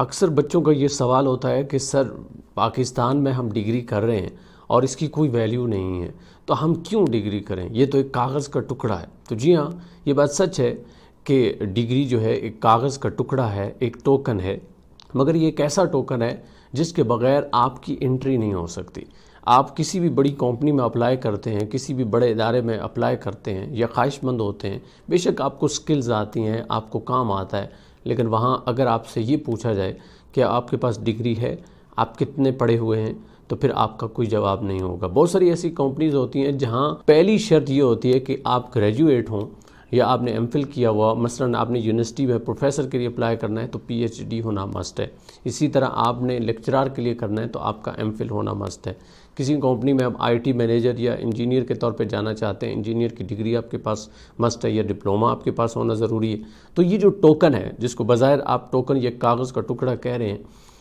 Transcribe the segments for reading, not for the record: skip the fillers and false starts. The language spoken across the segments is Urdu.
اکثر بچوں کا یہ سوال ہوتا ہے کہ سر پاکستان میں ہم ڈگری کر رہے ہیں اور اس کی کوئی ویلیو نہیں ہے، تو ہم کیوں ڈگری کریں؟ یہ تو ایک کاغذ کا ٹکڑا ہے۔ تو جی ہاں، یہ بات سچ ہے کہ ڈگری جو ہے ایک کاغذ کا ٹکڑا ہے، ایک ٹوکن ہے، مگر یہ ایک ایسا ٹوکن ہے جس کے بغیر آپ کی انٹری نہیں ہو سکتی۔ آپ کسی بھی بڑی کمپنی میں اپلائی کرتے ہیں، کسی بھی بڑے ادارے میں اپلائی کرتے ہیں یا خواہش مند ہوتے ہیں، بے شک آپ کو سکلز آتی ہیں، آپ کو کام آتا ہے، لیکن وہاں اگر آپ سے یہ پوچھا جائے کہ آپ کے پاس ڈگری ہے، آپ کتنے پڑھے ہوئے ہیں، تو پھر آپ کا کوئی جواب نہیں ہوگا۔ بہت ساری ایسی کمپنیز ہوتی ہیں جہاں پہلی شرط یہ ہوتی ہے کہ آپ گریجویٹ ہوں یا آپ نے ایم فل کیا ہوا، مثلاً آپ نے یونیورسٹی میں پروفیسر کے لیے اپلائی کرنا ہے تو پی ایچ ڈی ہونا مسٹ ہے۔ اسی طرح آپ نے لیکچرار کے لیے کرنا ہے تو آپ کا ایم فل ہونا مسٹ ہے۔ کسی کمپنی میں آپ آئی ٹی مینیجر یا انجینئر کے طور پہ جانا چاہتے ہیں، انجینئر کی ڈگری آپ کے پاس مسٹ ہے یا ڈپلومہ آپ کے پاس ہونا ضروری ہے۔ تو یہ جو ٹوکن ہے، جس کو بظاہر آپ ٹوکن یا کاغذ کا ٹکڑا کہہ رہے ہیں،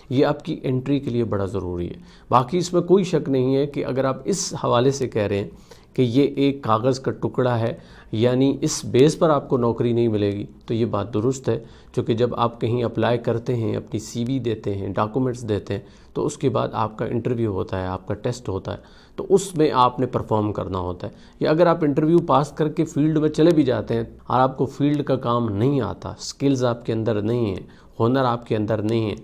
یہ آپ کی انٹری کے لیے بڑا ضروری ہے۔ باقی اس میں کوئی شک نہیں ہے کہ اگر آپ اس حوالے سے کہہ رہے ہیں کہ یہ ایک کاغذ کا ٹکڑا ہے، یعنی اس بیس پر آپ کو نوکری نہیں ملے گی، تو یہ بات درست ہے، چونکہ جب آپ کہیں اپلائی کرتے ہیں، اپنی سی وی دیتے ہیں، ڈاکومنٹس دیتے ہیں، تو اس کے بعد آپ کا انٹرویو ہوتا ہے، آپ کا ٹیسٹ ہوتا ہے، تو اس میں آپ نے پرفارم کرنا ہوتا ہے۔ یا اگر آپ انٹرویو پاس کر کے فیلڈ میں چلے بھی جاتے ہیں اور آپ کو فیلڈ کا کام نہیں آتا، سکلز آپ کے اندر نہیں ہیں، ہنر آپ کے اندر نہیں ہے،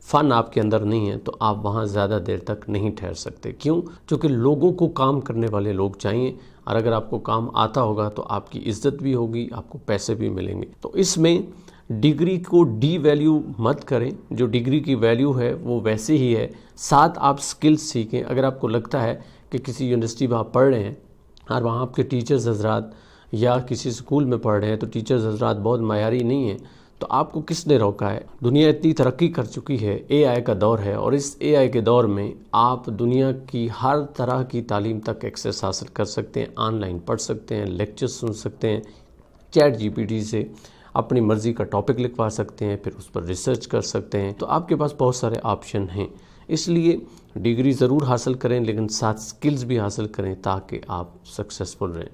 فن آپ کے اندر نہیں ہے، تو آپ وہاں زیادہ دیر تک نہیں ٹھہر سکتے۔ کیوں؟ کیونکہ لوگوں کو کام کرنے والے لوگ چاہیے، اور اگر آپ کو کام آتا ہوگا تو آپ کی عزت بھی ہوگی، آپ کو پیسے بھی ملیں گے۔ تو اس میں ڈگری کو ڈی ویلیو مت کریں، جو ڈگری کی ویلیو ہے وہ ویسے ہی ہے، ساتھ آپ سکلز سیکھیں۔ اگر آپ کو لگتا ہے کہ کسی یونیورسٹی میں آپ پڑھ رہے ہیں اور وہاں آپ کے ٹیچرز حضرات یا کسی اسکول میں پڑھ رہے ہیں تو ٹیچرز حضرات بہت معیاری نہیں ہیں، تو آپ کو کس نے روکا ہے؟ دنیا اتنی ترقی کر چکی ہے، اے آئی کا دور ہے، اور اس اے آئی کے دور میں آپ دنیا کی ہر طرح کی تعلیم تک ایکسیس حاصل کر سکتے ہیں، آن لائن پڑھ سکتے ہیں، لیکچر سن سکتے ہیں، چیٹ جی پی ٹی سے اپنی مرضی کا ٹاپک لکھوا سکتے ہیں، پھر اس پر ریسرچ کر سکتے ہیں۔ تو آپ کے پاس بہت سارے آپشن ہیں، اس لیے ڈگری ضرور حاصل کریں لیکن ساتھ سکلز بھی حاصل کریں تاکہ آپ سکسیسفل رہیں۔